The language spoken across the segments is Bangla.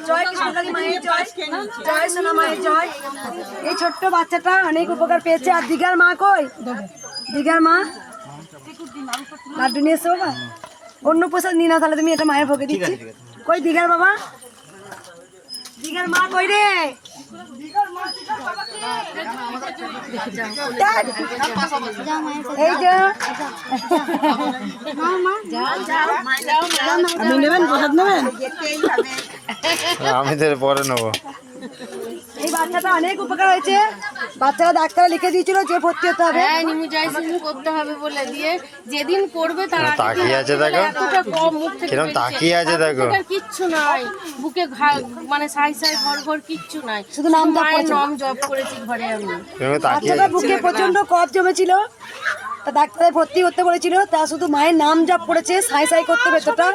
জয় কৃষ্ণকালী মায়ের জয়, জয় সোনা মায়ের জয়। এই ছোট্ট বাচ্চাটা অনেক উপকার পেয়েছে। আর দিঘার মা কই? দিঘার মা লাড্ডু নিয়ে এসো বাবা। অন্য প্রসাদ নিয়ে না, তাহলে তুমি এটা মায়ের ভোগে দিচ্ছি। কই দিঘার বাবা? দিঘার মা কই রে? এই যে আপনি নেবেন, প্রসাদ নেবেন? আমি তো পরে নেবো। এই বাচ্চাটা অনেক উপকার হয়েছে। বাচ্চারা ডাক্তার লিখে দিয়েছিল যে ভর্তি হতে হবে। হ্যাঁ, নিমোজাইসিন করতে হবে বলে দিয়ে যেদিন করবে তার আগে তাকিয়ে আছে দেখো, এতটা কম মুখ থেকে কিরম তাকিয়ে আছে দেখো। কিচ্ছু নাই বুকে, মানে সাই সাই ঘর ঘর কিচ্ছু নাই, শুধু নাম জপ মায়ের করেছে। নাম জপ করেছি ঘরে আমি। তাকিয়ে বাচ্চাটা বুকে প্রচন্ড কফ জমেছিল, তা ডাক্তারে ভর্তি করতে বলেছিল। তা শুধু মায়ের নাম জপ করেছে, সাই সাই করতে ভেতরটা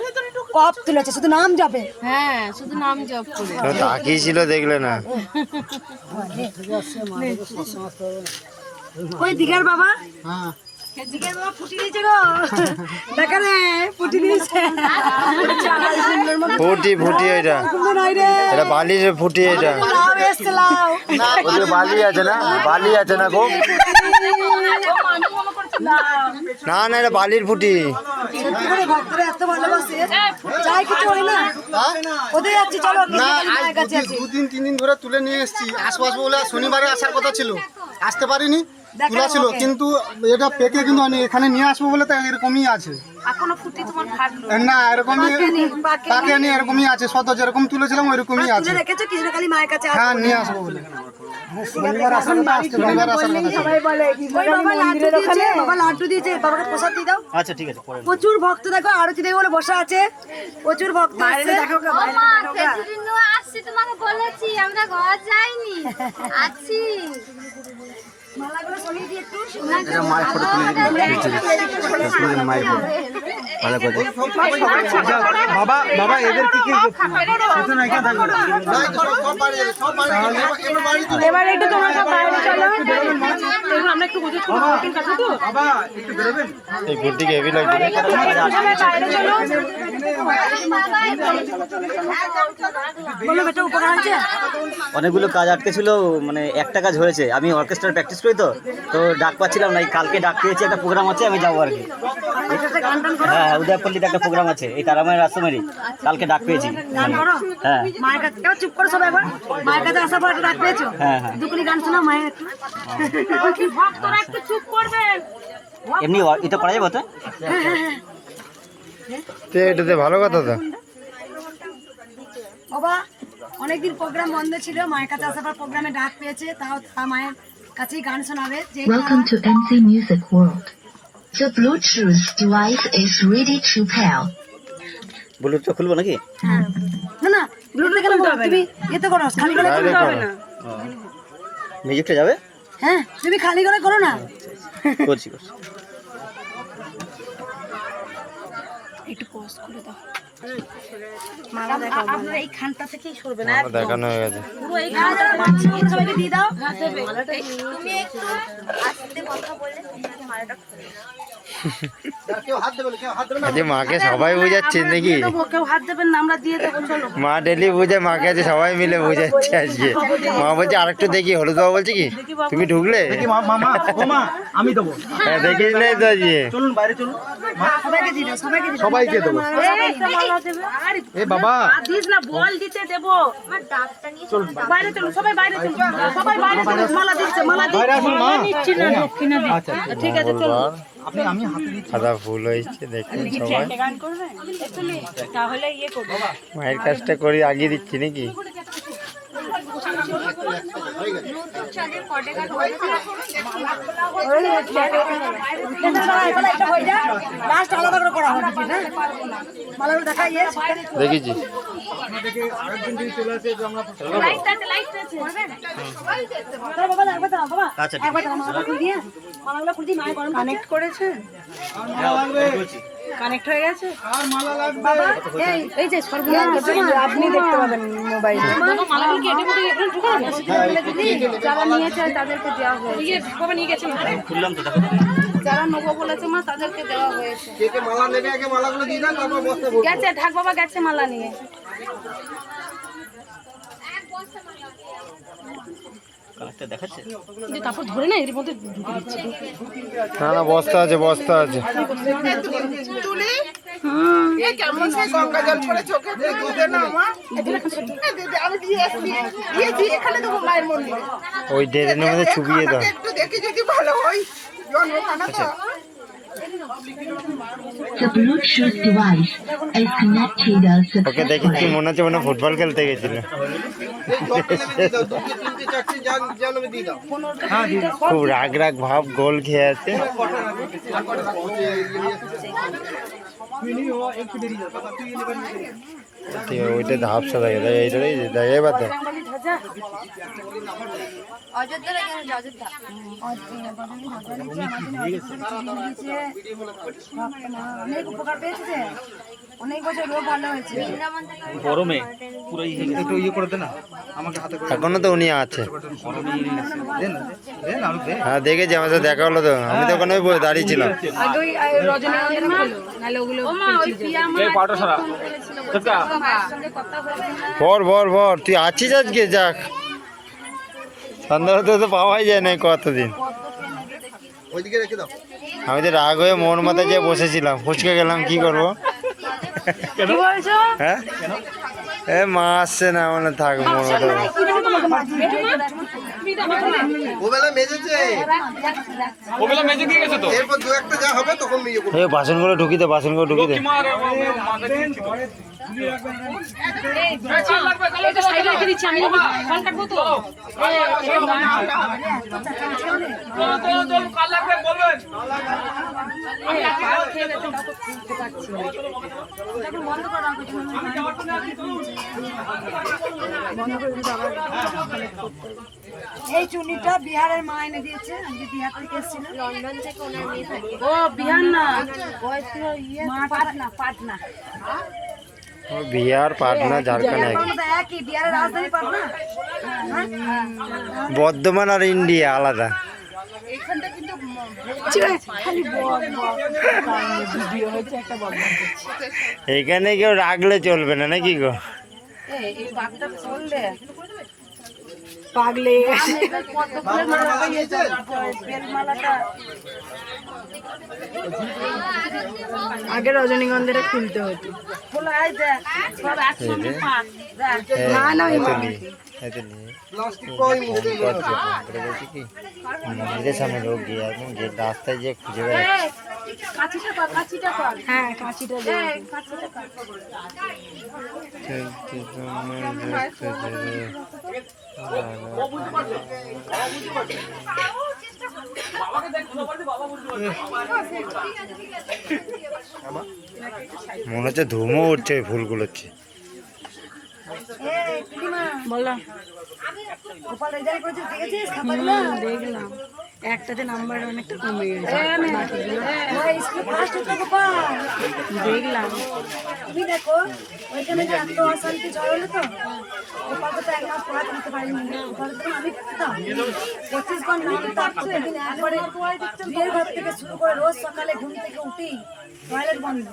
কফ তুলেছে, শুধু নাম জপে। হ্যাঁ, শুধু নাম জপ করে। তাকিয়ে ছিল, দেখলে না? ওই দিঘার বাবা, দিঘার বাবা ফুটি দিয়েছে গো, দেখা রে ফুটি দিয়েছে। ফুটি ফুটি, এটা সুন্দর নয় রে, এটা বালির ফুটি। এটা লাউ এসছে লাউ। ওদের বালি আছে না, বালি আছে না গো? না না, এটা বালির ফুটি। সত্যি করে ভক্তরা এত ভালোবাসে, যাই কিছু হই না ওদের যাচ্ছি, চলো মায়ের কাছে আছি। 2-3 দিন ধরে তুলে নিয়ে এসেছি। আসবো বলে শনিবারে আসার কথা ছিল, আসতে পারিনি, তুলা ছিল। কিন্তু এটা পেকে কিন্তু এখানে নিয়ে আসবো বলে তো এরকমই আছে। এখনো ফুটি তোমার ফাটলো না, এরকমই পাকেনি, এরকমই আছে। শত যেরকম তুলেছিলাম ওইরকমই আছে। তুলে রেখেছো কৃষ্ণকালী মায়ের কাছে। হ্যাঁ, নিয়ে আসবো বলে শনিবার আসার কথা, শনিবার আসার কথা ছিল। সবাই বলে ওই বাবা লাড্ডু দিয়েছে, বাবা লাড্ডু দিয়েছে, বাবাকে প্রসাদ দিয়ে দাও। আচ্ছা ঠিক আছে, পরে প্রচুর ভক্ত দেখো, আরতি দেবে বলে বসে আছে, প্রচুর ভক্ত আছে। আসছি, তোমাকে বলেছি আমরা ঘর যাইনি, আছি। মালাগুলো সরিয়ে দিয়ে একটু বাবা বাবা এদের কি এবার একটু তোমরা সব বাইরে চলো, আমরা একটু বুঝে বাবা একটু বেরোবেন? এই ফুটিকে হেভি লাগছে। বাইরে চলো। বলো বেটা, উপকার হয়েছে? অনেকগুলো কাজ আটকে ছিল, মানে একটা কাজ হয়েছে। আমি অর্কেস্ট্রার প্র্যাকটিস করি, তো ডাক পাচ্ছিলাম না। কালকে ডাক পেয়েছি, একটা প্রোগ্রাম আছে, আমি যাবো আর কি। হ্যাঁ, উদয়পল্লিতে একটা প্রোগ্রাম আছে, এই তারামায়ের আশ্রমেরই। কালকে ডাক পেয়েছি। হ্যাঁ, মায়ের কাছে চুপ করো সবাই, একবার মায়ের কাছে আসার পর একটা ডাক পেয়েছো। হ্যাঁ হ্যাঁ, দুকুনি গান শোনা মায়ের। ভক্তরা একটু চুপ করবেন। এমনি এটা করা যাবে তো? এটাতে ভালো কথা তো। বাবা অনেকদিন প্রোগ্রাম বন্ধ ছিল, মায়ের কাছে আসার পর প্রোগ্রামে ডাক পেয়েছে, তাও মায়ের কাছেই গান শোনাবে। Welcome to MC Music World. The Bluetooth device is ready to pair. Bluetooth খুলবো নাকি? না না, ব্লুটুথ কেন বলবো? তুমি এতে করো, খালি গলায় করতে হবে না। মিউজিকটা যাবে? হ্যাঁ, তুমি খালি গলায় করো না। করছি। একটু পজ করে দাও। মালা দেখাও, আপনারা এই খানটা থেকেই সরবে না, দেখানো হয়ে গেছে। পুরো এই খানটা মাছি সবাইকে দিয়ে দাও। তুমি একটু আস্তে কথা বললে মালাটা খুলে দাও। কেউ হাত দেবে, কেউ হাত দেবে না। আজকে মাকে সবাই বুঝাচ্ছেন নাকি? কেউ হাত দেবেন না, আমরা দিয়ে দেবো, চলো। মা ডেলি বুঝে, মাকে আজকে সবাই মিলে বুঝাচ্ছে আজকে। মা বলছে আরেকটু দেখি, হলুদ বাবা বলছে কি তুমি ঢুকলে? মামা মামা আমি দেবো। হ্যাঁ, দেখিস নাই তো আজকে। চলুন বাইরে চলুন, সবাইকে দিয়ে দাও, সবাইকে দিয়ে দাও। সবাইকে দেবো। এ বাবা দিস না, বল দিতে দেবো। আমার ডাবটা নিয়ে বাইরে চলো, সবাই বাইরে চলো, সবাই বাইরে চলো। মালা দিচ্ছে, মালা দিচ্ছে। বাইরে আসুন মা। নিচ্ছি না, দক্ষিণা দিচ্ছি। আচ্ছা ঠিক আছে, চলো। আপনি আমি হাতে দিচ্ছি। সাদা ফুল হয়েছে, দেখুন সবাই। গান করবে তাহলে ইয়ে করবো। মায়ের কাজটা করি আগে দিচ্ছি নাকি? লাস্ট আলাদা করে করা হবে, ঠিক আছে? মালাগুলো দেখা ইয়ে দেখেছি। কানেক্ট করেছে, কানেক্ট হয়ে গেছে। আর মালা লাগবে। বাবা এই যে আপনি দেখতে পাবেন মোবাইলে। যারা নিয়েছে তাদেরকে দেওয়া হবে। খুললাম তো, দেখো। যারা নেবো বলেছে মা তাদেরকে দেওয়া হয়েছে। কে কে মালা নেবে আগে মালাগুলো দিয়ে দাও, তারপর বস্তা গেছে ঢাক বাবা গেছে মালা নিয়ে। কানেক্টটা দেখাচ্ছে। কিন্তু তারপর ধরে না এর মধ্যে ঢুকে দিচ্ছে। না না, বস্তা আছে, বস্তা আছে। কেমন সে গঙ্গা জল পরে চোখে দুধে না মা আমি দিয়েছি এখানে তো মায়ের মন্দিরে ওই ড্রেনের মধ্যে চুবিয়ে দাও। একটু দেখি যদি ভালো হয় জন্মখানা তো The Bluetooth device is connected ওকে দেখে কি successfully. মনে হচ্ছে মনে হয় ফুটবল খেলতে গেছিল। খুব রাগ রাগ ভাব, গোল খেয়ে আছে। ঠিক আছে, ওইটা ধাপসা থাকে, তাই এইটাই দেখ এবার দেখ। অযোধ্যা লাগে না অযোধ্যা অনেক উপকার পেয়েছে যে, অনেক বছর রোগ ভালো হয়েছে। বৃন্দাবন থেকে গরমে পুরো ইয়ে হয়ে গেছে। এখনো তো উনি আছে। হ্যাঁ দেখেছি, আমার সাথে দেখা হলো তো, আমি তো ওখানে দাঁড়িয়ে ছিলাম। আগে ওই রজনীগন্ধাটা খোলো, নাহলে ওগুলো ভর ভর ভর, তুই আছিস আজকে? যাক, সন্ধ্যা হতে তো পাওয়াই যায় না কতদিন। ওইদিকে রেখে দাও। আমি তো রাগ হয়ে মোর মাথায় যেয়ে বসেছিলাম, ফুচকে গেলাম, কি করবো? কি বলছো? হ্যাঁ এ মা আসছে না, মানে থাক মোর মাথায়। ওবেলা মেজেছে, এরপর দু একটা যা হবে তখন মেজে করবো। এ বাসনগুলো ঢুকি দে, বাসনগুলো ঢুকি দে। এটা সাইডে রেখে দিচ্ছি আমি, ফল কাটবো তো। এই চুনিটা বিহারের মা এনে দিয়েছে, আমি বিহার থেকে এসেছিল। লন্ডন থেকে ওনার মেয়ে থাকে ও বিহার না, পাটনা পাটনা। ও বিহার, পাটনা, ঝাড়খণ্ড এক। তো একই, বিহারের রাজধানী পাটনা। বর্ধমান আর ইন্ডিয়া আলাদা। এখানে কেউ রাখলে চলবে না, নাকি গো? এই বাঘটা চললে পাগলে বেলমালাটা আগে রজনীগন্ধাটা খুলতে হতো। খোলাই দেখ, সব একসঙ্গে পাক। না না, মন্দিরের সামনে লোক গিয়ে এখন যে রাস্তায় যে খুঁজে বেড়াচ্ছে। কাছিটা কর, কাছিটা কর। হ্যাঁ, কাছিটা দে, কাছিটা কর। মনে হচ্ছে ধুমো উঠছে ওই ফুলগুলো হচ্ছে। এই পিলিমা, বলো। গোপাল রেজাল্ট করেছিস, দেখেছিস খাতাগুলো? দেখলাম একটাতে নাম্বার অনেকটা কমে গেছে। ওই স্কুলে ফার্স্ট হতো গোপাল। দেখলাম তুমি দেখো, ওইখানে যে এত অশান্তি ঝড় হলো তো, গোপালকে তো এক মাস পড়াতে দিতে পারিনি। গোপালকে তো আমি পড়তাম 25 ঘন্টা নাম থাকছে। একদিন একবারে বিয়ের ঘর থেকে শুরু করে রোজ সকালে ঘুম থেকে উঠি টয়লেট বন্ধ,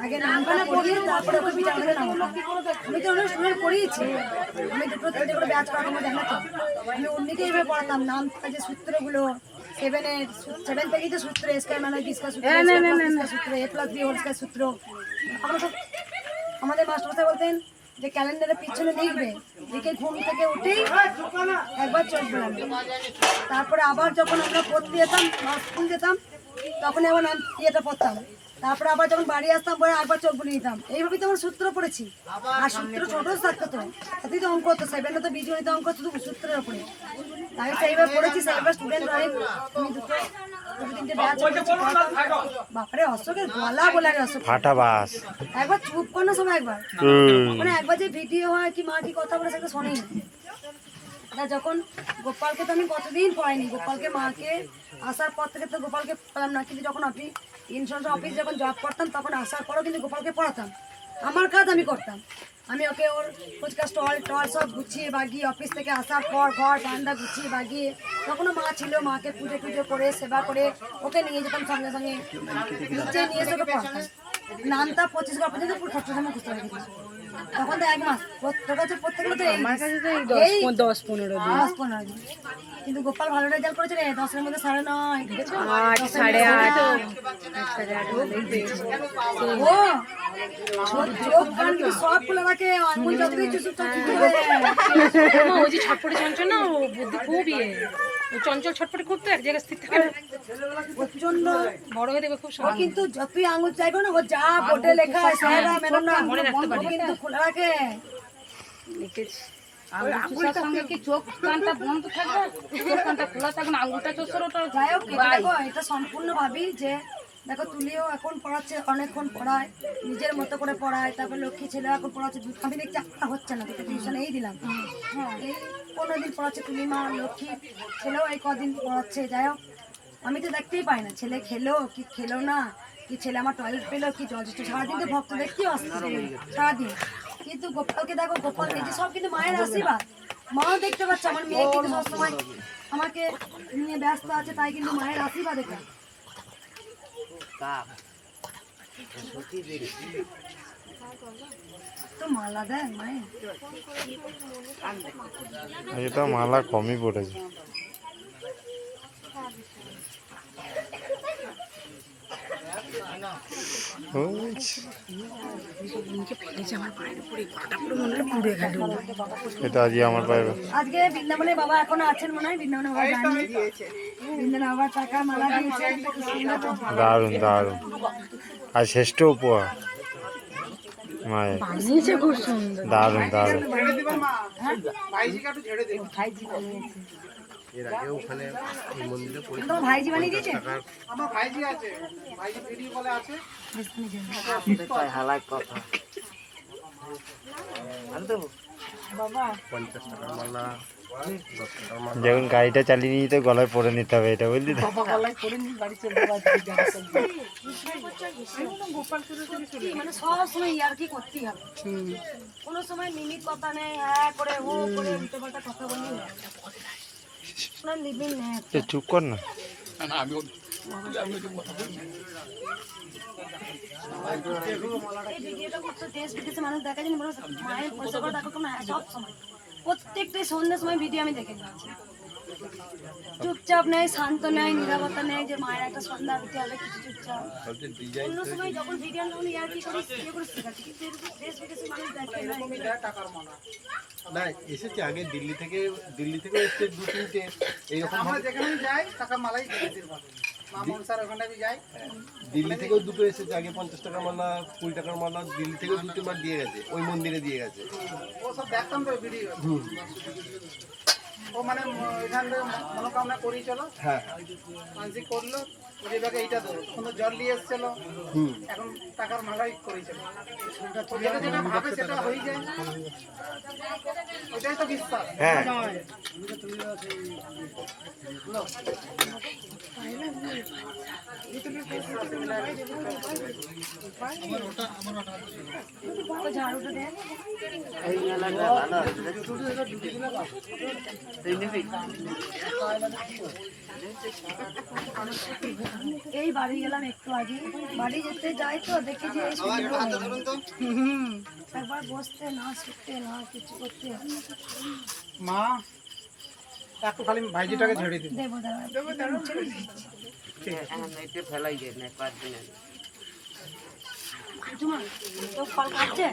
আগে নামটা পড়িয়ে তারপরে ওকে বিচার করে নাম। আমি তো অনেক স্টুডেন্ট পড়িয়েছি, আমি 2-3টে করে ব্যাচ করার মধ্যে দেখো তো, আমি অন্যকে এইভাবে পড়াতাম। নাম যে সূত্রগুলো 7 থেকেই তো সূত্র, স্কয়ার মানে বিস্কার সূত্র, সূত্র a+b হোল স্কয়ার সূত্র। আমরা সব, আমাদের মাস্টারমশাই বলতেন যে ক্যালেন্ডারের পিছনে লিখবে, লিখে ঘুম থেকে উঠেই একবার চোখ বোলাবে। তারপরে আবার যখন আমরা পড়তে যেতাম, স্কুল যেতাম, তখন আবার নাম ইয়েটা পড়তাম। তারপরে আবার যখন বাড়ি আসতাম পরে একবার চোখ বুলিয়ে নিতাম। এইভাবেই তো আমার সূত্র পড়েছি। আর সূত্র ছোট থাকতো তো, তাতেই তো অঙ্ক হতো। 7 তো বীজগণিত অঙ্ক শুধু সূত্রের ওপরে। আমি সেইবার পড়েছি, সেইবার স্টুডেন্ট আমি দুটো-তিনটে ব্যাচ করেছি, পড়াতাম। বাপরে অশোকের গলা বলে আগে অশোক ফাটা বাস। একবার চুপ কর না সবাই, একবার মানে একবার যে ভিডিও হয় কি মা কি কথা বলে সেটা শোনি না। যখন গোপালকে তো আমি কতদিন পড়াইনি, গোপালকে মাকে আসার পর থেকে তো গোপালকে পেলাম না। কিন্তু যখন ইন্স্যুরেন্স অফিস যখন জব করতাম তখন আসার পরও কিন্তু গোপালকে পড়াতাম। আমার কাজ আমি করতাম, আমি ওকে ওর ফুচকা স্টল টল সব গুছিয়ে বাগিয়ে অফিস থেকে আসার পর ঘর বারান্দা গুছিয়ে বাগিয়ে তখনও মা ছিল, মাকে পুজো টুজো করে সেবা করে ওকে নিয়ে যেতাম সঙ্গে সঙ্গে নিচে নিয়ে এসে ওকে পড়াতাম। নামটা 25 ঘর পর্যন্ত পুরো খরচা জমা খুঁজতে রেখেছি। তখন তো 1 মাস, তোর কাছে প্রত্যেকগুলো তো এই 10-15 দিন। কিন্তু গোপাল ভালো রেজাল্ট করেছে রে, 10-এর মধ্যে 9.5, দেখেছো? 8, 8.5। ও চোখ কান কিন্তু সব খুলে রাখে, আঙুল যতই চুষুটা ওই যে ছটপটে চঞ্চল না, ও বুদ্ধি খুব ইয়ে, ও চঞ্চল ছটপটে খুব, তো এক জায়গায় স্থির থাকে না, প্রচন্ড বড় হয়ে দেখবে খুব ও সামনে। কিন্তু যতই আঙুল চাইবো না, ও যা বোর্ডে লেখা আছে স্যাররা ম্যাডাম না মনে রাখতে পারে। কিন্তু খুলে রাখে। আঙুলটার সঙ্গে কি চোখ কানটা বন্ধ থাকবে, চোখ কানটা খোলা থাকবে না, আঙুলটা চোষরোটা যাই হোক দেখো, এটা সম্পূর্ণ ভাবি যে দেখো তুলিও এখন পড়াচ্ছে, অনেকক্ষণ পড়ায়, নিজের মতো করে পড়ায়। তারপর লক্ষ্মী ছেলে এখন পড়াচ্ছে, আমি দেখছি একটা হচ্ছে না, তোকে টিউশন এই দিলাম। হ্যাঁ, এই 15 দিন পড়াচ্ছে তুলি মা, লক্ষ্মী ছেলেও এই কদিন পড়াচ্ছে। যাই হোক, আমি তো দেখতেই পাই না ছেলে খেলো কি খেলো না, কি ছেলে আমার টয়লেট পেলো কি যথেষ্ট, সারাদিন তো ভক্ত দেখতে আসছে সারাদিন। কিন্তু গোপালকে দেখো, গোপাল এই যে সব কিন্তু মায়ের আশীর্বাদ, মাও দেখতে পাচ্ছে আমার মেয়ে কিন্তু সবসময় আমাকে নিয়ে ব্যস্ত আছে, তাই কিন্তু মায়ের আশীর্বাদ এটা। তো মালা দেয় মায়ের, এটা মালা কমই পড়েছে। এটা আজই আমার পায়ে আজকে বৃন্দাবনে বাবা এখনো আছেন মনে হয়, বৃন্দাবনে বাবা যাননি, বৃন্দাবনে বাবা টাকা মালা দিয়েছে। দারুণ দারুণ, আর শ্রেষ্ঠ উপহার মায়ের, খুব সুন্দর। দারুণ দারুণ। তোমার ভাইজি বানিয়ে দিয়েছে? আমার ভাইজি আছে, ভাইজি ভিডিও কলে আছে। যখন গাড়িটা চালিয়ে নিয়ে তো গলায় পরে নিতে হবে, এটা বুঝলি তো? মানে সব সময় ইয়ার্কি করতেই হবে, কোনো সময় লিমিট কথা নেই, হ্যাঁ করে ও করে উল্টো পাল্টা কথা বলি, কোনো লিমিট নেই। এ চুপ কর না। এই ভিডিওটা করতে দেশ বিদেশে মানুষ দেখা যায়, মায়ের পয়সা করে দেখো না, সব সময় প্রত্যেকটাই সন্ধ্যার সময় ভিডিও আমি দেখে যাচ্ছি। চুপচাপ নেই, শান্ত নেই, নিরাপত্তা নেই যে মায়ের একটা সন্ধ্যা দিতে হবে, কিছু চুপচাপ। অন্য সময় যখন ভিডিও তখন ইয়ার্কি করে ইয়ে করে শেখাচ্ছি, কিন্তু এরকম দেশ বিদেশে মানুষ দেখে না। না এসেছে আগে দিল্লি থেকে এসছে 2-3টে এইরকম। আমরা যেখানে যাই টাকা মালাই দিতে পারবো, মামুন স্যার ওখানে যাই, দিল্লি থেকেও দুটো এসেছে আগে, 50 টাকার মালা 20 টাকার মালা, দিল্লি থেকেও 2-3বার দিয়ে গেছে, ওই মন্দিরে দিয়ে গেছে। ও সব দেখতাম তো ভিডিও। ও মানে এখান থেকে মনোকামনা করি চলো, হ্যাঁ মানসিক করলো, ওই ব্যাগে এইটা তো কোনো জল নিয়ে এসেছিল, এখন টাকার মালাই করেছিল, যেটা যেটা ভাবে সেটা হয়ে যায়, ওইটাই তো বিশ্বাস। হ্যাঁ ঝাড়ুটা দেয় এই বাড়ি গেলাম একটু আগে, বাড়ি যেতে যাই তো দেখি যে এই একবার বসতে না, শুতে না, কিছু করতে মা একটু খালি ভাইজিটাকে ঝেড়ে দিন। দেবো ফল কাটছে,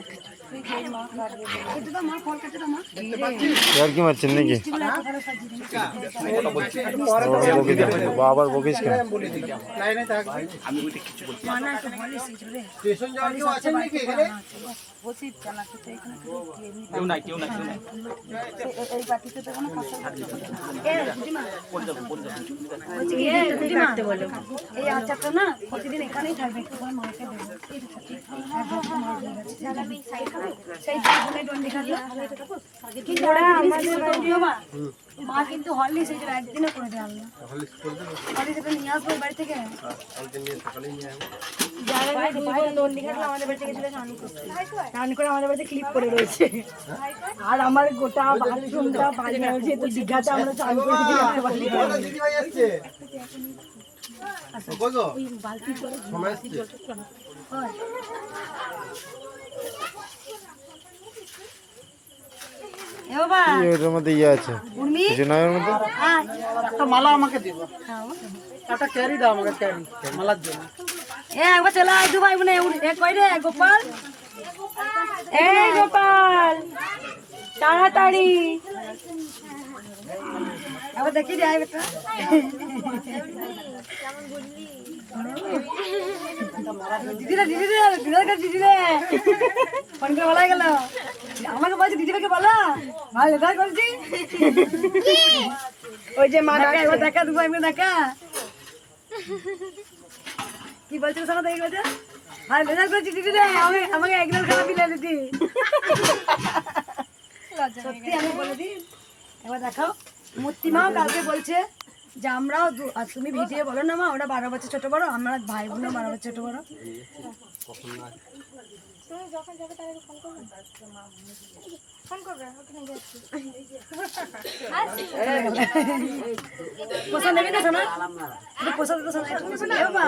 এটা তো মা ফল কাটছে তো মা, আর কি মারছেন নাকি? আবার বকিস কেন? লাইনে থাকবে। মা না একটু ভয় এসেছিল রে, স্টেশন যাওয়ার কেউ আছেন নাকি এখানে? বসি চালা খেতে এখানে কেউ নাই কেউ নাই কেউ নাই। এই বাটিতে তো কোনো ফসল এ দিদিমা বলছি কি দিদিমা এই আচারটা না প্রতিদিন এখানেই থাকবে, একটু করে মাকে দেবো, সেই সাইডে ডন্ডি খাটলো কিন্তু ওরা আমাদের দিও মা, মা কিন্তু হরলিক্স এটা একদিনে করে দেওয়া না, হরলিক্স করে দেবো, হরলিক্স এটা নিয়ে আসবো বাড়ি থেকে। কালকে নিয়ে সকালেই নিয়ে আসবো। আমাদের বাড়ি থেকে ছিল স্নান করে আমাদের বাড়িতে ক্লিপ করে রয়েছে, আর আমার গোটা বাথরুমটা বাজে হয়েছে। তো দীঘাতে আমরা চান করে দিদিভাই এসছে। বুঝো? সময় এসছে। এ বাবা কি ওটার মধ্যে ইয়ে আছে উর্মি, কিছু নয় ওর মধ্যে? আয়। একটা মালা আমাকে দিবা, একটা ক্যারি দাও আমাকে, ক্যারি মালার জন্য। এ একবার চলে আয় দু ভাই বোনে। এ কই রে গোপাল? এই গোপাল তাড়াতাড়ি একবার দেখি রে, আয় বেটা। দিদিরা দিদিরে দিদিরা দিদিরে ফোন করে বলা গেল, আমাকে বলছে দিদিভাইকে বলো ভাই লেখা করছি। ওই যে মা দেখা, এবার দেখা দু ভাই বোনে দেখা। কি বলছিল শোনা দেখি বলছে, ভাই লেখা করছি দিদিরে, আমাকে একদম খারাপ মিলে দিদি। সত্যি আমি বলে দিই, এবার দেখাও। মূর্তি মাও কালকে বলছে যে আমরাও আর তুমি ভিডিও বলো না মা, ওরা 12 বছর ছোট বড়, আমরা ভাই বোনও 12 বছর ছোট বড়। পোষা নেবি না শোনা, পোষা দিতে শোনা,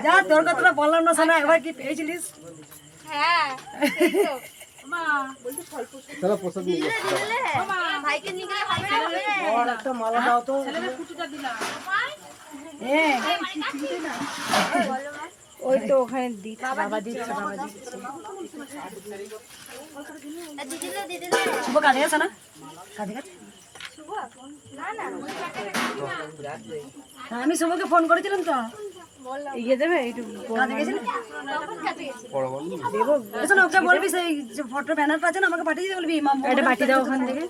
যা তোর কথাটা বললাম না শোনা, এবার কি পেয়েছিলিস? হ্যাঁ চলো প্রসাদ নিয়ে যাও। ভাইকে নিয়ে গেলে হবে না, হবে। একটা মালা দাও তো। ওই তো ওখানে দিচ্ছে, বাবা দিচ্ছে, বাবা দিচ্ছে। দিদিলে শুভ কাজে গেছে না? কাজে গেছে? হ্যাঁ, আমি শুভকে ফোন করেছিলাম তো, ইয়ে দেবে একটু কাজে গেছিল। এসো না, ওকে বলবি সেই যে ফটো ব্যানারটা আছে না, আমাকে পাঠিয়ে দিতে বলবি, মাম এটা পাঠিয়ে দাও ওখান থেকে।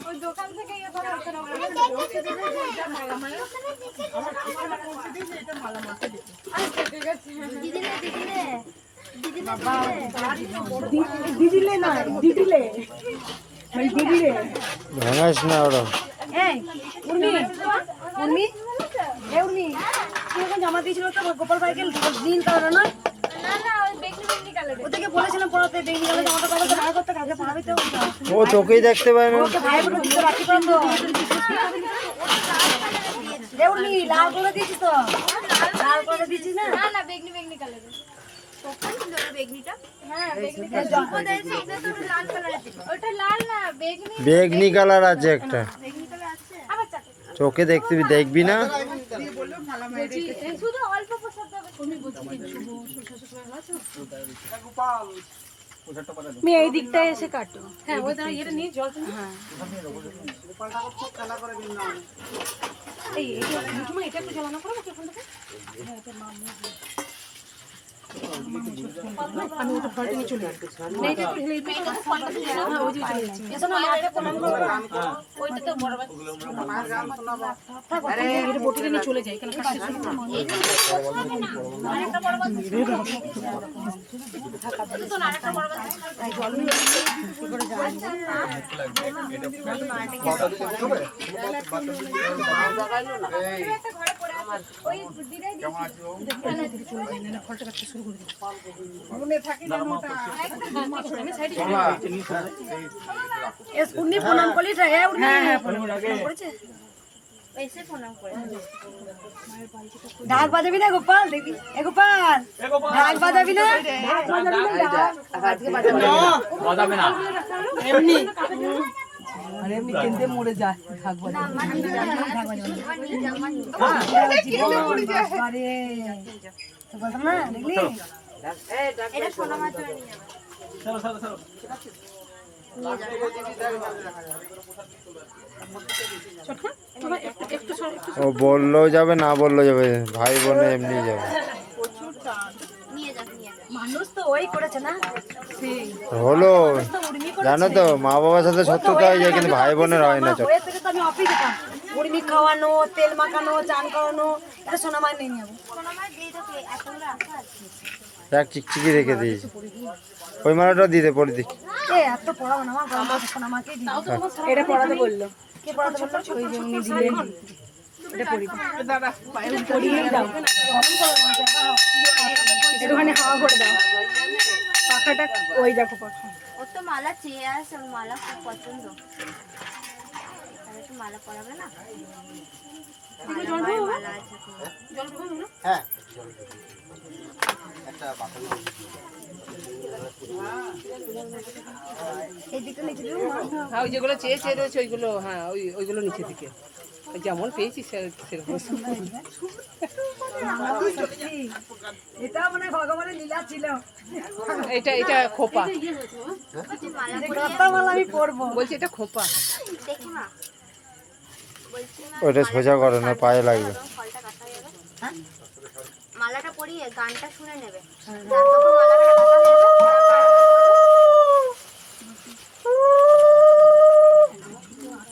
ওই দোকান থেকে দিদিলে না, দিদিলে দিদিলে। ভাঙাস না ওরা। এই উর্মি, উর্মি, এ উর্মি, তুই এখন জামা দিয়েছিল তো গোপাল ভাইকে নীল কালার নয়? না না ওই বেগনি কালারের। ওদেরকে বলেছিলাম পড়াতে বেগনি কালার জামাটা কবে তো ভাড়া করতে, কালকে পড়াবি তো। ও চোখেই দেখতে পায় না। ওকে ভাই বলে দিতে রাখি পড়ান তো। এ উর্মি, লাল করে দিয়েছিস তো? লাল করে দিয়েছিস না? না না বেগনি কালারের। কখন ছিল ওই বেগনিটা? হ্যাঁ বেগনি কালার। লাল কালারের ছিল। ওটা লাল না, বেগনি। বেগনি কালার আছে একটা, বেগনি কালার আছে। আবার চোখে দেখবি না। শুধু অল্প প্রসাদ দেবে। তুমি বলছি আমি এই দিকটায় এসে কাটো। হ্যাঁ ওই দাঁড়া এটা নিয়ে জল তুমি। হ্যাঁ এই এটা এটা একটু জ্বালানো করো ওকে ওখান থেকে। আমি ওটা ফলটা নিয়ে চলে আসবো। না এটা একটু হেলে দিই। হ্যাঁ ওই যে চলে যাচ্ছে। এসো না, মাকে প্রণাম করো। ওইটা তো বড় আরে এটা বটিটা নিয়ে চলে যায় কেন কাটতে শুরু করো। ফলটা কাটতে শুরু করে দিই। এস উর্মি প্রণাম করলি রে? এ উর্মি, হ্যাঁ প্রণাম করেছে। এসে প্রণাম করে। ঢাক বাজাবি না গোপাল? দেখবি এ গোপাল, ঢাক বাজাবি না? ঢাক বাজাবি না? আজকে বাজাবি না, এমনি আরে এমনি কেঁদে মরে যায়। ঢাক বাজাবি না, ঢাক বাজাবি না। আরে তো বলতাম না, দেখলি? এটা সোনা মাছ নিয়ে যাও। ও বললেও যাবে, না বললেও যাবে, ভাই বোনে এমনি যাবে। নিয়ে যাও। মানুষ তো ওই করেছে না, হলো জানো তো, মা বাবার সাথে শত্রুতা হয়ে যায় কিন্তু ভাই বোনের হয় না। ওই থেকে তো আমি অফিস যেতাম। মুড়ি খাওয়ানো, তেল মাখানো, চান করানো, এটা সোনা মায়ের নেই নেবো। এক চিকচিকি রেখে দিয়েছি, ওই মালাটাও দিতে পরে দেখি। এত পড়াবো না, আমার সোনা মাকে এটা পড়াতে বললো। কে পড়াতে বললো? ওই যে উনি দিলেন, এটা পড়ি পড়িয়েই দাও, একটুখানি হাওয়া করে দাও পাখাটা। ওই দেখো পাখা, ওর তো মালা চেয়ে আছে, ওর মালা খুব পছন্দ, একটু মালা পরাবে না? মালা আছে হ্যাঁ এই দিকটা নিচে দিও। হ্যাঁ ওই যেগুলো চেয়ে চেয়ে রয়েছে ওইগুলো, হ্যাঁ ওইগুলো নিচে দিকে ওই যেমন পেয়েছি সেরকম। এটা মানে ভগবানের লীলা ছিল। এটা খোপা, মালা আমি পরবো বলছি এটা খোপা। দেখো না, বলছি না ওইটা সোজা করো না, পায়ে লাগবে। ফলটা কাটা যাবে। মালাটা পরিয়ে গানটা শুনে নেবে, যতক্ষণ মালাটা কাটা হয়ে যাবে,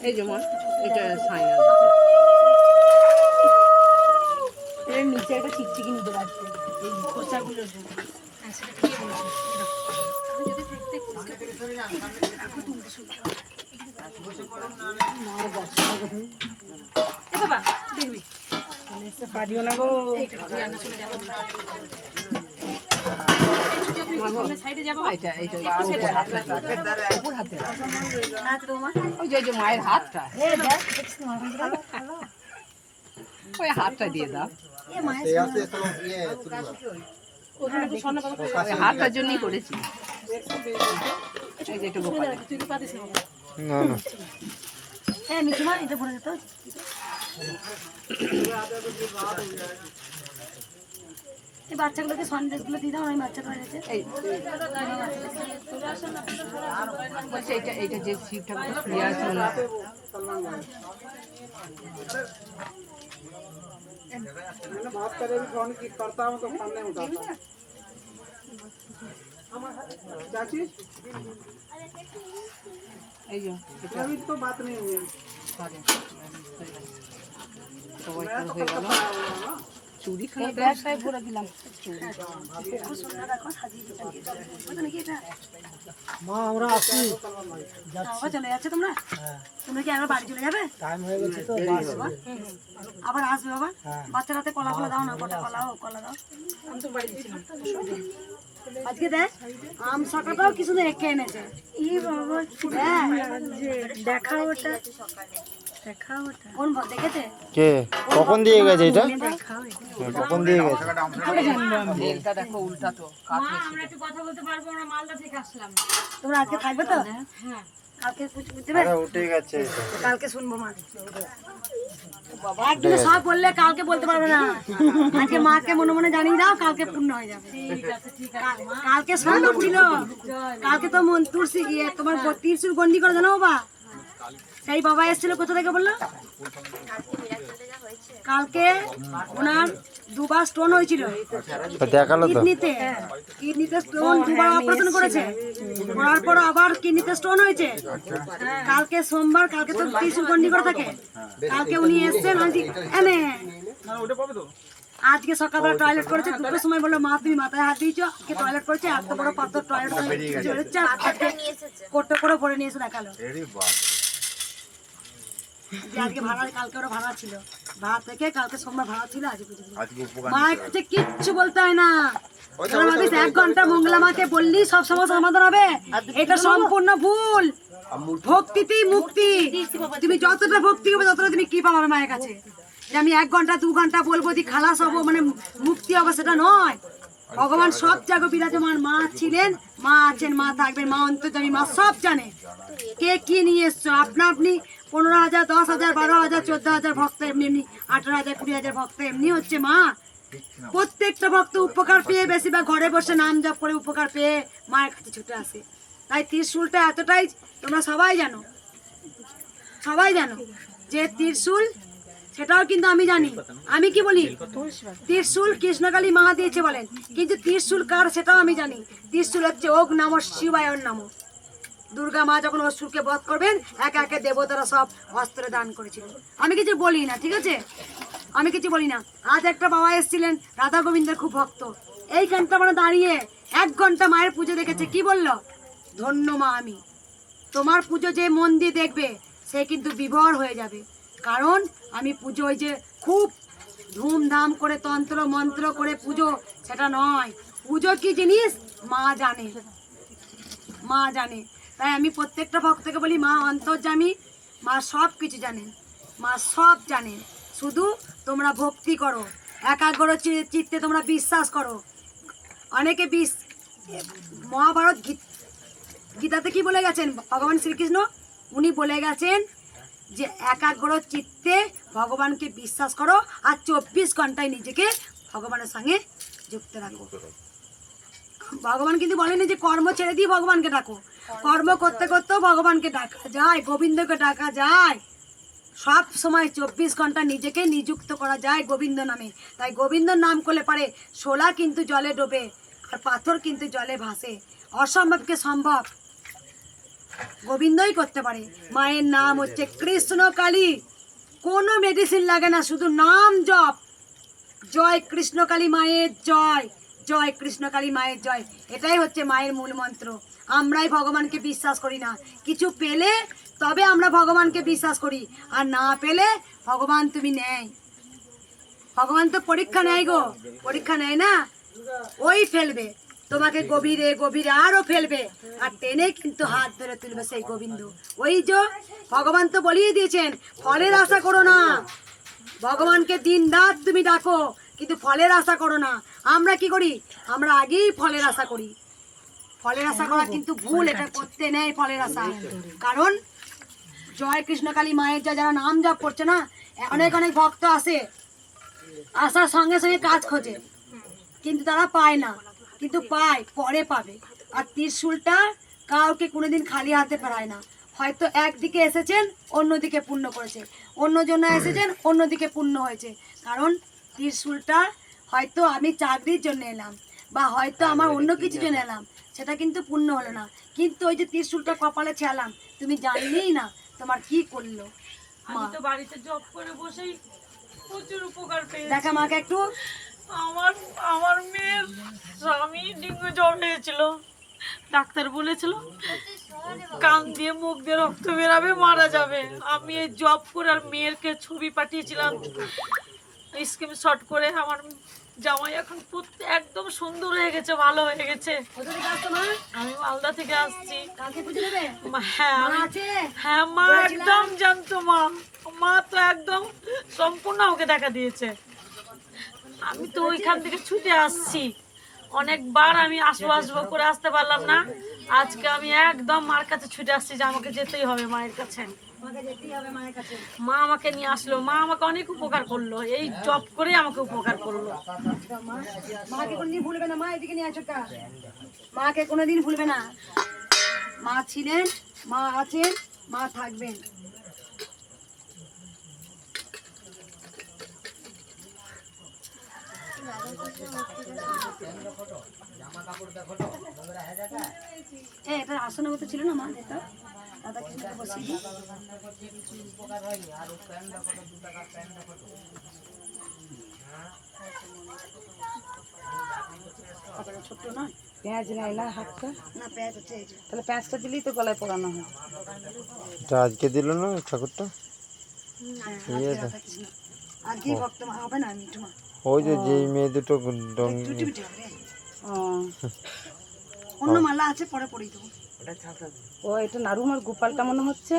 এই যেমন এটা সাইনা এর নিচে একটা চিকচিকি নিতে পারছে এই খোসাগুলো। পারিও না গো, সাইডে যাবো। এটা ওই যে মায়ের হাতটা, ওই হাতটা দিয়ে দাও, ওই হাতটার জন্যই করেছি। এই যে এটা গোপাল, না না, হ্যাঁ মিঠুমা এটা পরে যেত। এই বাচ্চাগুলোকে সন্দেশগুলো দিয়ে দাও, আমি বাচ্চাটা হয়ে গেছে। এই বলছে এইটা যে শিব ঠাকুর শুয়ে আছে না, এই যে সবাই তো হয়ে গেল। চুরি খাওয়া ব্যাগটাই ভরে দিলাম। মা আমরা আসি, চলে যাচ্ছে তোমরা? তোমরা কি আবার বাড়ি চলে যাবে? টাইম হয়ে গেছে তো, আবার আসবে বাবা। বাচ্চার হাতে কলা ফলা দাও না, কটা কলা দাও। আজকে দেখ আম শাকাটাও কিছু রেখে এনেছে। দেখা ওটা, দেখা ওটা কোন দেখেছে কে কখন দিয়ে গেছে এটা? কখন দিয়ে গেছে? তেলটা দেখো উল্টা তো, আমরা একটু কথা বলতে পারবো, আমরা মালদা থেকে আসলাম। তোমরা আজকে থাকবে তো? হ্যাঁ, কালকে বুঝতে পারবে? উঠে গেছে কালকে শুনবো মা। একদিনে সব বললে কালকে বলতে পারবে না। আজকে মাকে মনে মনে জানিয়ে দাও, কালকে পূর্ণ হয়ে যাবে। কালকে শুনবো ছিল, কালকে তো মন তুলসী গিয়ে তোমার 30 গন্ডি করে জানো বাবা। সেই বাবা এসেছিল কোথা থেকে বললো? কালকে ওনার দুবার স্টোন হয়েছিল দেখালো তো, কিডনিতে স্টোন, দুবার অপারেশন করেছে, করার পর আবার কিডনিতে স্টোন হয়েছে। কালকে সোমবার, কালকে তো 30 গন্ডি করে থাকে। কালকে উনি এসছেন আজকে সকালবেলা টয়লেট করেছে, 2টোর সময় বললো মা তুমি মাথায় হাত দিয়েছো, আজকে টয়লেট করেছে, এত বড় পাথর টয়লেট কোটো করে ভরে নিয়ে এসে দেখালো। আজকে ভাড়া, কালকে ওরা ভাড়া ছিল, ভাড়া থেকে কালকে সোমবার ভাড়া ছিল, আজকে মায়ের কাছে কিচ্ছু বলতে হয় না। 1 ঘন্টা মঙ্গলা মাকে বললি সব সমস্যা সমাধান হবে। এটা সম্পূর্ণ ভুল। ভক্তিতেই মুক্তি। তুমি যতটা ভক্তি হবে ততটা তুমি কি পাবে মায়ের কাছে। যে আমি 1 ঘন্টা 2 ঘন্টা বলবো যে খালাস হবো মানে মুক্তি হবে, সেটা নয়। ভগবান সব জায়গায় বিরাজমান, মা ছিলেন, মা আছেন, মা থাকবেন, মা অন্তর্যামী, মা সব জানে। কে কি নিয়ে এসছো, আপনি 15,000, 10,000, 12,000, 14,000 ভক্ত, এমনি 18,000, 20,000 ভক্ত এমনি হচ্ছে মা। প্রত্যেকটা ভক্ত উপকার পেয়ে, বেশিরভাগ ঘরে বসে নাম জপ করে উপকার পেয়ে মায়ের কাছে ছুটে আসে। তাই ত্রিশূলটা এতটাই তোমরা সবাই জানো, সবাই জানো যে ত্রিশূল, সেটাও কিন্তু আমি জানি। আমি কি বলি, ত্রিশূল কৃষ্ণকালী মা দিয়েছে বলেন, কিন্তু ত্রিশূল কার সেটাও আমি জানি। ত্রিশূল হচ্ছে ওগ নমঃ শিবায় নমঃ। দুর্গা মা যখন অসুরকে বধ করবেন একে একে দেবতারা সব অস্ত্র দান করেছিল। আমি কিছু বলি না, ঠিক আছে, আমি কিছু বলি না। আজ একটা বাবা এসেছিলেন রাধা গোবিন্দের খুব ভক্ত, এইখানটা মানে দাঁড়িয়ে 1 ঘন্টা মায়ের পুজো দেখেছে। কি বললো? ধন্য মা আমি, তোমার পুজো যে মন দিয়ে দেখবে সে কিন্তু বিভোর হয়ে যাবে। কারণ আমি পুজো ওই যে খুব ধুমধাম করে তন্ত্র মন্ত্র করে পুজো, সেটা নয়। পুজো কি জিনিস মা জানে, মা জানে। তাই আমি প্রত্যেকটা ভক্তকে বলি মা অন্তর্যামী, মা সব কিছু জানেন, মা সব জানেন। শুধু তোমরা ভক্তি করো, একাগ্র চিত্তে তোমরা বিশ্বাস করো। অনেকে মহাভারত গীতাতে কি বলে গেছেন ভগবান শ্রীকৃষ্ণ? উনি বলে গেছেন যে একাগ্র চিত্তে ভগবানকে বিশ্বাস করো আর 24 ঘন্টায় নিজেকে ভগবানের সঙ্গে যুক্ত রাখো। ভগবান কিন্তু বলেনি যে কর্ম ছেড়ে দিয়ে ভগবানকে ডাকো। কর্ম করতে করতেও ভগবানকে ডাকা যায়, গোবিন্দকে ডাকা যায়। সব সময় 24 ঘন্টা নিজেকে নিযুক্ত করা যায় গোবিন্দ নামে। তাই গোবিন্দ নাম করলে পারে শোলা কিন্তু জলে ডোবে আর পাথর কিন্তু জলে ভাসে। অসম্ভবকে সম্ভব গোবিন্দই করতে পারে। মায়ের নাম হচ্ছে কৃষ্ণ কালী, কোনো মেডিসিন লাগে না, শুধু নাম জপ। জয় কৃষ্ণকালী মায়ের জয়, জয় কৃষ্ণকালী মায়ের জয়, এটাই হচ্ছে মায়ের মূল মন্ত্র। আমরাই ভগবানকে বিশ্বাস করি না, কিছু পেলে তবে আমরা ভগবানকে বিশ্বাস করি, আর না পেলে ভগবান তুমি নেই। ভগবান তো পরীক্ষা নেয় গো, পরীক্ষা নেয় না, ওই ফেলবে তোমাকে গভীরে গভীরে আরো ফেলবে, আর টেনে কিন্তু হাত ধরে তুলবে সেই গোবিন্দ। ওই যে ভগবান তো বলিয়ে দিয়েছেন ফলের আশা করো না, ভগবানকে দিন রাত তুমি ডাকো কিন্তু ফলের আশা করো না। আমরা কি করি? আমরা আগেই ফলের আশা করি। ফলের আশা করা কিন্তু ভুল, এটা করতে নেই ফলের আশা। কারণ জয় কৃষ্ণকালী মায়ের জয় যারা নাম জপ করছে না, অনেক অনেক ভক্ত আসে, আসার সঙ্গে সঙ্গে কাজ খোঁজে কিন্তু তারা পায় না, কিন্তু পায় পরে পাবে। আর ত্রিশূলটা কাউকে কোনোদিন খালি হাতে পারায় না। হয়তো একদিকে এসেছেন অন্যদিকে পূর্ণ করেছে, অন্য জন্য এসেছেন অন্যদিকে পূর্ণ হয়েছে। কারণ ত্রিশূলটা হয়তো আমি চাকরির জন্য এলাম বা হয়তো আমার অন্য কিছুর জন্য এলাম, সেটা কিন্তু পূর্ণ হলো না। কিন্তু ওই যে ত্রিশূলটা কপালে ছেলাম, তুমি জানলেই না তোমার কি করলো। মা তো বাড়িতে জব করে বসেই প্রচুর উপকার পেয়েছি। দেখা মাকে একটু। আমার মেয়ের স্বামী ডেঙ্গু জ্বর হয়েছিল, ডাক্তার বলেছিল কান দিয়ে মুখ দিয়ে রক্ত বেরাবে, মারা যাবে। আমি এই জব করে আর মেয়েরকে ছবি পাঠিয়েছিলাম স্ক্রিনশট করে। আমার জামাই এখন একদম সুন্দর হয়ে গেছে, ভালো হয়ে গেছে। আমি মালদা থেকে আসছি। হ্যাঁ মা একদম জানতো, মা তো একদম সম্পূর্ণ ওকে দেখা দিয়েছে। আমি তো ওইখান থেকে ছুটে আসছি, অনেকবার আমি আসবো করে আসতে পারলাম না। আজকে আমি একদম মার কাছে ছুটে আসছি যে আমাকে যেতেই হবে মায়ের কাছে। মা আমাকে নিয়ে আসলো, মা আমাকে অনেক উপকার করলো, এই জব করে আমাকে উপকার করলো। মাকে কোনোদিন ভুলবে না, মা এদিকে নিয়ে আসো, মাকে কোনোদিন ভুলবে না। মা ছিলেন, মা আছেন, মা থাকবেন। এটা আসনের মতো ছিল না মা, এটা দাদা কিছু বসিয়ে ছোট্ট নয়, পেঁয়াজ নাই না হাতটা, না পেঁয়াজ হচ্ছে এই যে, তাহলে পেঁয়াজটা দিলেই তো গলায় পরানো হয়। এটা আজকে দিল না ঠাকুরটা, আর কি ভক্ত হবে না মিঠু মা, ওই যে যেই মেয়ে দুটো অন্য মালা আছে পরে পরেই দেবো। ও এটা নারুমার গোপালটা মনে হচ্ছে।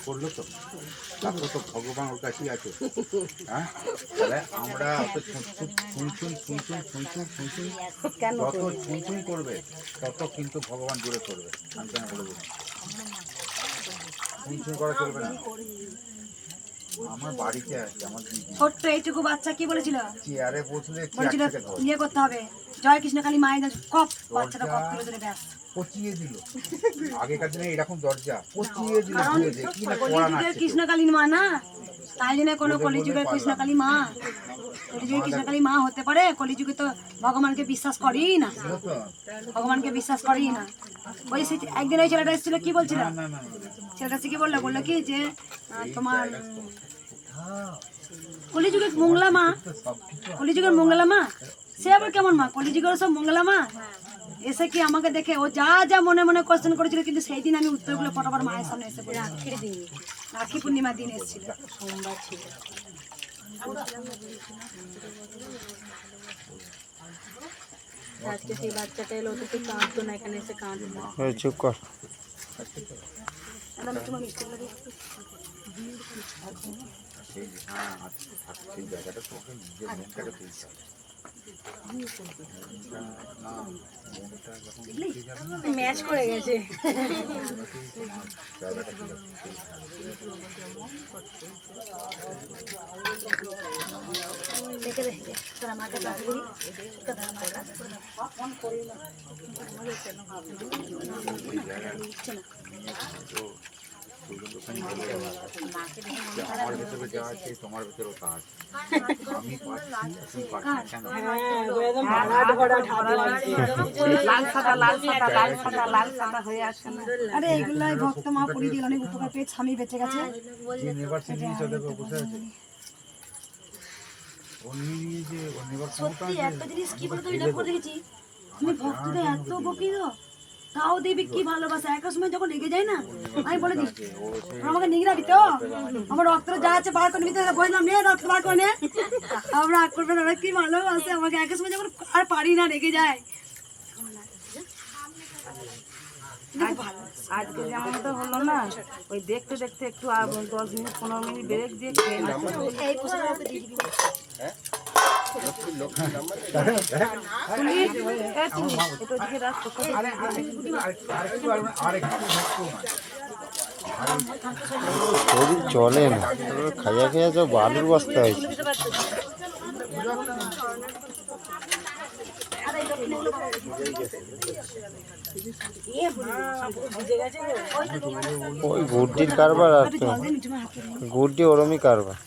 করলো তো তারপরে তো ভগবান ওর কাছেই আছে। হ্যাঁ, তাহলে আমরা শুনছুন যত শুনছুন করবে তত কিন্তু ভগবান জোরে করবে। আমি কেন বলে দেবো শুনছুন করা চলবে না। আমার বাড়িতে আছে আমার ছোট্ট এইটুকু বাচ্চা কি বলেছিল, চেয়ারে বসলে বলেছিল ইয়ে করতে হবে, জয় কৃষ্ণকালী মায়ের কপ বাচ্চাটা কপ তুলে ধরে ব্যাস। পচিয়ে দিল আগেকার দিনে এরকম দরজা পচিয়ে দিল কারণ ধুয়ে দিয়ে, কি না করা না কলিযুগের কৃষ্ণকালীর মা না, তাই জন্য কোনো কলিযুগের কৃষ্ণকালী মা, কলিযুগের কৃষ্ণকালী মা হতে পারে? কলিযুগে তো ভগবানকে বিশ্বাস করেই না, ভগবানকে বিশ্বাস করেই না। ওই একদিন ওই ছেলেটা এসেছিল, কি বলছিল ছেলেটা, কি বললো কি যে তোমার কলিযুগের মঙ্গলা মা, কলিযুগের মঙ্গলা মা, সে আবার কেমন মা? কলিযুগের সব মঙ্গলা মা এসে কি আমাকে দেখে ও যা যা মনে মনে কোশ্চেন করেছিল, কিন্তু সেই দিন আমি উত্তরগুলো ফটাফট মায়ের সামনে এসে পড়ে। রাখি পূর্ণিমার দিন এসেছিল, সোমবার ছিল। আজকে সেই বাচ্চাটা এলো, ওকে কাঁদতো না, এখানে এসে কাঁদতো। চুপ কর। সেই জায়গাটা তোমাকে নিজের মনটাকে তুলতে হবে। ম্যাচ করে গেছে। দেখে দেখে তোরা মাকে ডাক করি, ফোন করি না। আমার ভেতরে যা আছে তোমার ভেতরেও তা আছে। আমি পাচ্ছি, তুমি পাচ্ছি কেন? আরে এগুলাই ভক্ত মহাপুরী দিয়ে অনেক উপকার পেয়ে স্বামী বেঁচে গেছে। যে নেবার সে জিনিসটা দেখো বসে আছে। ও নিয়ে ও নেবার ক্ষমতা সত্যি আছে। একটা জিনিস কি বলতো, এটা করে দেখেছি আমি, ভক্তদের এত বকি দো তাও দেবী কি ভালোবাসা। একটা সময় যখন রেগে যায় না, আমি বলে দিই আমাকে নিগড়াবি তো, আমার রক্ত যা আছে বার করে নিতে বললাম, নে রক্ত বার করে নে, আমরা রাগ করবেন, ওরা কি ভালোবাসে আমাকে। একটা সময় যখন আর পারি না, রেগে যায়। আজকে যেমন তো হলো না, ওই দেখতে দেখতে একটু 10 মিনিট 15 মিনিট ব্রেক দিয়ে খেয়ে নিচ্ছি। এই পোশাকটা ওকে দিয়ে দিবি। শরীর চলে না, খাইয়া খাইয়া তো বালুর বস্তা হয়েছে। ওই গুড্ডির কারবার, আর তো গুড্ডি ওরমই কারবার।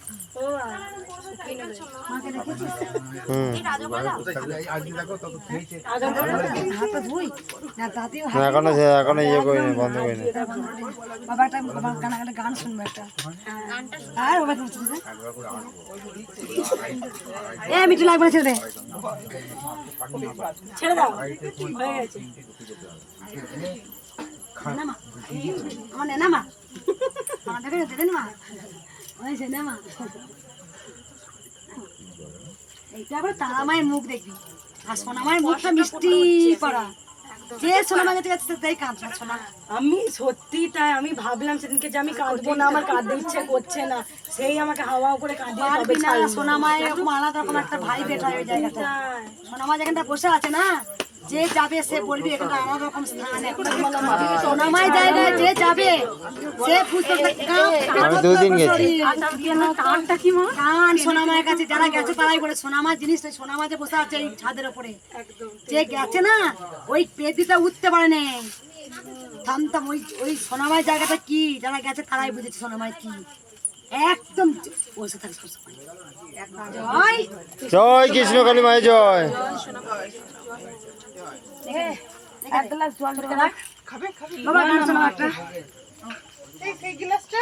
এখনো ইয়ে করিনি, বন্ধ করিনি। বাবা একটা গান শুনবো একটা। আর বাবা কি বলছিস? এ মিঠু লাগবে না, ছেড়ে দে, ছেড়ে দাও, হয়ে গেছে। না মা, আমার নে না মা, আমার দেখে দেবেন মা, হয়েছে না মা। এইটা আবার তারা মায়ের মুখ দেখবি, আর সোনা মায়ের মুখটা মিষ্টি করা। যে সোনা মায়ের কাছে তাই কাঁদছে সোনা। আমি সত্যি তাই, আমি ভাবলাম সেদিনকে যে আমি কাঁদবো না, আমার কাঁদতে ইচ্ছে করছে না, সেই আমাকে হাওয়া করে কাঁদিয়ে তবে ছাড়লো। সোনা মায়ের এরকম আলাদা রকম একটা ভাই বেটা ওই জায়গাটা। সোনা মা যেখানটা বসে আছে না, যে যাবে সে বলবি এখানটা আলাদা রকম স্থান। সোনা মায়ের জায়গায় যে যাবে সে বুঝতে আমি 2 দিন গেছি। কানটা কি মা? কান সোনা মায়ের কাছে যারা গেছে তারাই বলে সোনা মার জিনিসটা, সোনা মা যে বসে আছে এই ছাদের উপরে, যে গেছে না ওই পেদিটা উঠতে পারে না। থামতাম, ওই সোনা মায়ের জায়গাটা কি যারা গেছে তারাই বুঝেছে সোনা মায়ের কি। একদম বসে থাকে সবসময়। জয় জয় কৃষ্ণকালী মায়ের জয়। এক গ্লাস জল খাবে, বাবা গান শোনাও একটা। এই গ্লাসটা